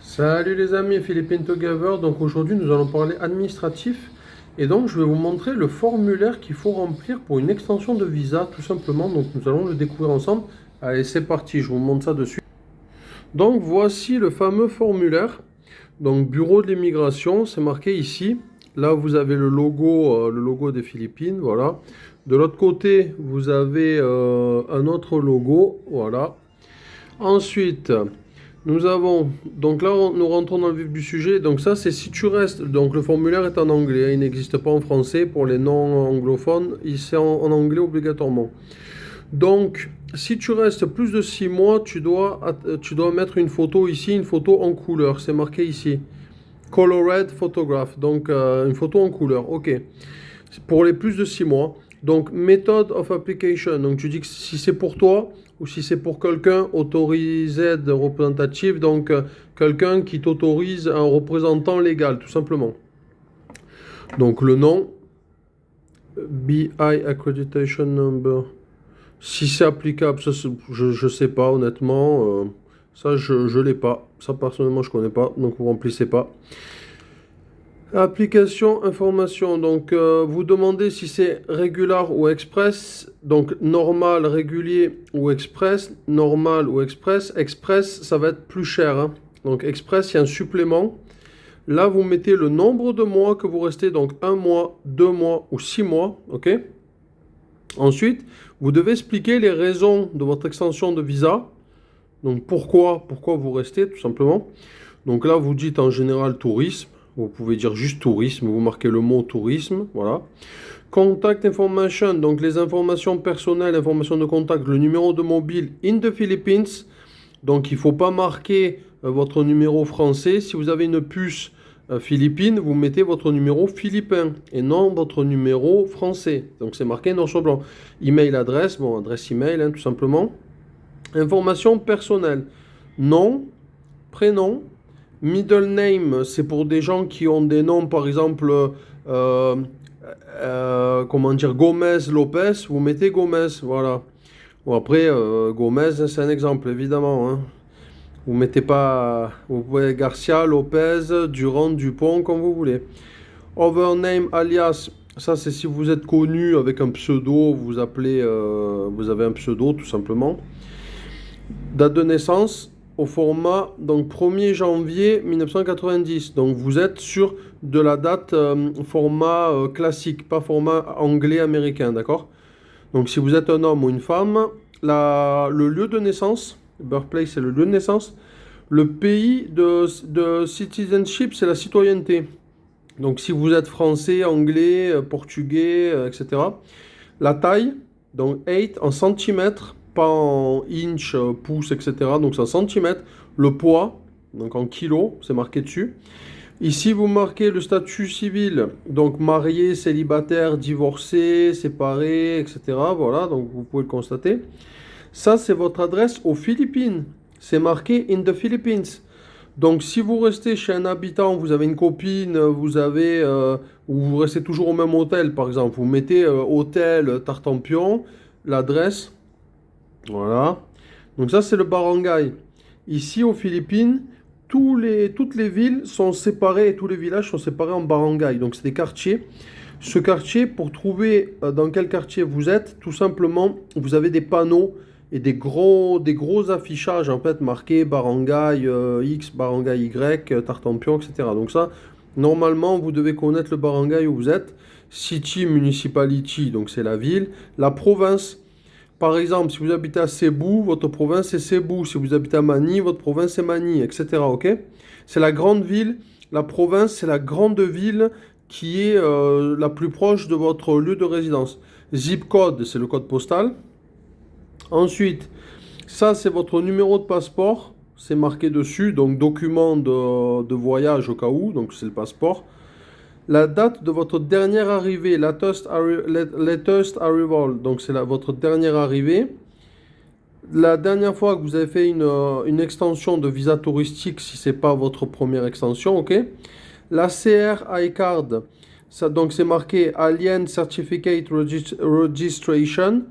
Salut les amis, Philippine Together. Donc aujourd'hui nous allons parler administratif et donc je vais vous montrer le formulaire qu'il faut remplir pour une extension de visa tout simplement. Donc nous allons le découvrir ensemble. Allez, c'est parti, je vous montre ça dessus. Donc voici le fameux formulaire. Donc bureau de l'immigration, c'est marqué ici. Là vous avez le logo des Philippines, voilà. De l'autre côté vous avez un autre logo, voilà. Ensuite, nous avons, donc là, nous rentrons dans le vif du sujet. Donc ça, c'est si tu restes, donc le formulaire est en anglais, hein, il n'existe pas en français pour les non-anglophones, c'est en anglais obligatoirement. Donc, si tu restes plus de 6 mois, tu dois mettre une photo ici, une photo en couleur, c'est marqué ici. Colored photograph, donc une photo en couleur, ok. Pour les plus de 6 mois. Donc, method of application. Donc, tu dis que si c'est pour toi ou si c'est pour quelqu'un, authorized representative. Donc, quelqu'un qui t'autorise un représentant légal, tout simplement. Donc, le nom, BI Accreditation Number. Si c'est applicable, ça, je sais pas, honnêtement. Ça, je l'ai pas. Ça, personnellement, je connais pas. Donc, vous remplissez pas. Application, information. Donc, vous demandez si c'est régular ou express. Donc, normal, régulier ou express. Normal ou express. Express, ça va être plus cher, hein. Donc, express, il y a un supplément. Là, vous mettez le nombre de mois que vous restez. Donc, 1 mois, 2 mois ou 6 mois. OK? Ensuite, vous devez expliquer les raisons de votre extension de visa. Donc, pourquoi vous restez, tout simplement. Donc là, vous dites en général tourisme. Vous pouvez dire juste tourisme, vous marquez le mot tourisme, voilà. Contact information, donc les informations personnelles, informations de contact, le numéro de mobile in the Philippines. Donc il ne faut pas marquer votre numéro français. Si vous avez une puce philippine, vous mettez votre numéro philippin et non votre numéro français. Donc c'est marqué noir sur blanc. Email adresse, bon adresse email hein, tout simplement. Information personnelle, nom, prénom. Middle name, c'est pour des gens qui ont des noms, par exemple, comment dire, Gomez, Lopez, vous mettez Gomez, voilà. Bon, après, Gomez, c'est un exemple, évidemment, hein. Vous mettez pas, vous pouvez Garcia, Lopez, Durand, Dupont, comme vous voulez. Overname, alias, ça c'est si vous êtes connu avec un pseudo, vous appelez, vous avez un pseudo, tout simplement. Date de naissance, au format donc 1er janvier 1990. Donc vous êtes sur de la date format classique, pas format anglais américain, d'accord? Donc si vous êtes un homme ou une femme, le lieu de naissance, birthplace c'est le lieu de naissance, le pays de citizenship c'est la citoyenneté. Donc si vous êtes français, anglais, portugais, etc. La taille, donc 8 en centimètres, pas en inch, pouces, etc. Donc c'est en centimètres. Le poids, donc en kilos, c'est marqué dessus. Ici, vous marquez le statut civil, donc marié, célibataire, divorcé, séparé, etc. Voilà, donc vous pouvez le constater. Ça, c'est votre adresse aux Philippines. C'est marqué in the Philippines. Donc, si vous restez chez un habitant, vous avez une copine, ou vous restez toujours au même hôtel, par exemple, vous mettez hôtel Tartampion, l'adresse, voilà. Donc ça, c'est le barangay. Ici, aux Philippines, toutes les villes sont séparées et tous les villages sont séparés en barangay. Donc, c'est des quartiers. Ce quartier, pour trouver dans quel quartier vous êtes, tout simplement, vous avez des panneaux et des gros affichages en fait marqués barangay X, barangay Y, Tartampion, etc. Donc ça, normalement, vous devez connaître le barangay où vous êtes. City, municipality, donc c'est la ville. La province, par exemple, si vous habitez à Cebu, votre province est Cebu. Si vous habitez à Mani, votre province est Mani, etc. Ok? C'est la grande ville. La province, c'est la grande ville qui est la plus proche de votre lieu de résidence. Zip code, c'est le code postal. Ensuite, ça c'est votre numéro de passeport, c'est marqué dessus, donc document de voyage au cas où, donc c'est le passeport. La date de votre dernière arrivée, latest arrival, donc c'est votre dernière arrivée. La dernière fois que vous avez fait une extension de visa touristique, si c'est pas votre première extension, ok. La CR iCard, ça, donc c'est marqué Alien Certificate Registration.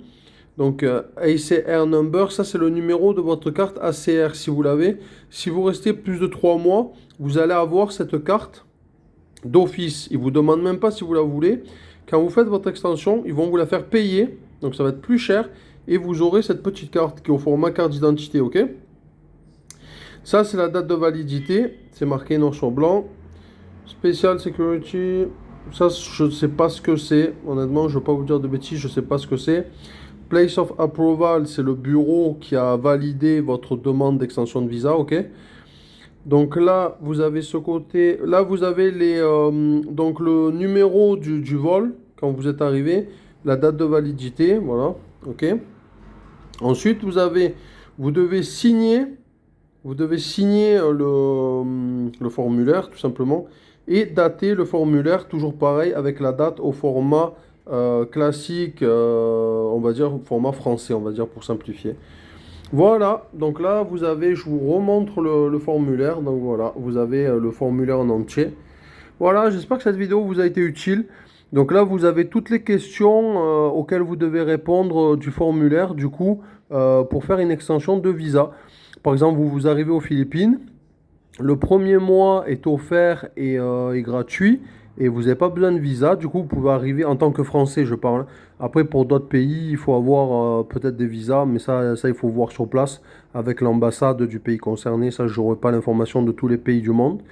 Donc ACR number, ça c'est le numéro de votre carte ACR si vous l'avez. Si vous restez plus de 3 mois, vous allez avoir cette carte d'office. Ils ne vous demandent même pas si vous la voulez. Quand vous faites votre extension, ils vont vous la faire payer. Donc ça va être plus cher. Et vous aurez cette petite carte qui est au format carte d'identité, ok? Ça c'est la date de validité. C'est marqué noir sur blanc. Special Security. Ça, je ne sais pas ce que c'est. Honnêtement, je ne vais pas vous dire de bêtises, je ne sais pas ce que c'est. Place of Approval, c'est le bureau qui a validé votre demande d'extension de visa, ok? Donc là, vous avez ce côté. Là, vous avez donc le numéro du vol quand vous êtes arrivé, la date de validité, voilà, ok? Ensuite, vous devez signer le formulaire, tout simplement, et dater le formulaire, toujours pareil, avec la date au format classique, on va dire, format français, on va dire, pour simplifier. Voilà, donc là, je vous remontre le formulaire, donc voilà, vous avez le formulaire en entier. Voilà, j'espère que cette vidéo vous a été utile. Donc là, vous avez toutes les questions auxquelles vous devez répondre du formulaire, du coup, pour faire une extension de visa. Par exemple, vous arrivez aux Philippines, le premier mois est offert et est gratuit, et vous n'avez pas besoin de visa. Du coup, vous pouvez arriver en tant que Français, je parle. Après, pour d'autres pays, il faut avoir peut-être des visas, mais ça, il faut voir sur place avec l'ambassade du pays concerné. Ça, je n'aurai pas l'information de tous les pays du monde.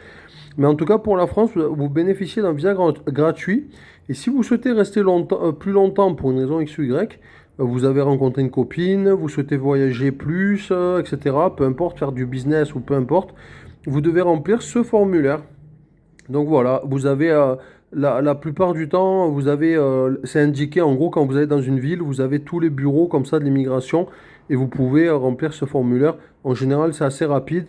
Mais en tout cas, pour la France, vous bénéficiez d'un visa gratuit. Et si vous souhaitez rester plus longtemps pour une raison X ou Y, vous avez rencontré une copine, vous souhaitez voyager plus, etc., peu importe, faire du business ou peu importe, vous devez remplir ce formulaire. Donc voilà, vous avez la plupart du temps, c'est indiqué en gros quand vous allez dans une ville, vous avez tous les bureaux comme ça de l'immigration et vous pouvez remplir ce formulaire. En général, c'est assez rapide.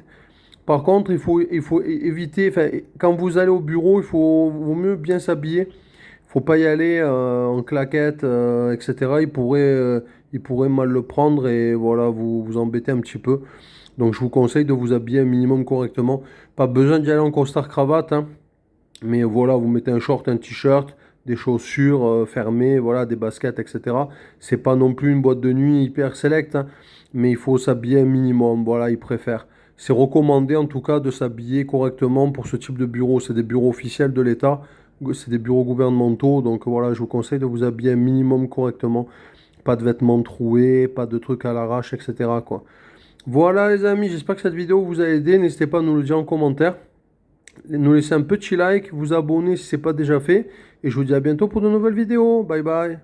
Par contre, il faut éviter, enfin, quand vous allez au bureau, vaut mieux bien s'habiller. Il faut pas y aller en claquette, etc. Il pourrait mal le prendre et voilà, vous embêter un petit peu. Donc je vous conseille de vous habiller un minimum correctement. Pas besoin d'y aller en costard cravate, hein. Mais voilà, vous mettez un short, un t-shirt, des chaussures fermées, voilà, des baskets, etc. C'est pas non plus une boîte de nuit hyper select, hein, mais il faut s'habiller un minimum. Voilà, ils préfèrent. C'est recommandé en tout cas de s'habiller correctement pour ce type de bureau. C'est des bureaux officiels de l'État, c'est des bureaux gouvernementaux. Donc voilà, je vous conseille de vous habiller un minimum correctement. Pas de vêtements troués, pas de trucs à l'arrache, etc., quoi. Voilà les amis, j'espère que cette vidéo vous a aidé. N'hésitez pas à nous le dire en commentaire. Nous laisser un petit like, vous abonner si ce n'est pas déjà fait. Et je vous dis à bientôt pour de nouvelles vidéos. Bye bye.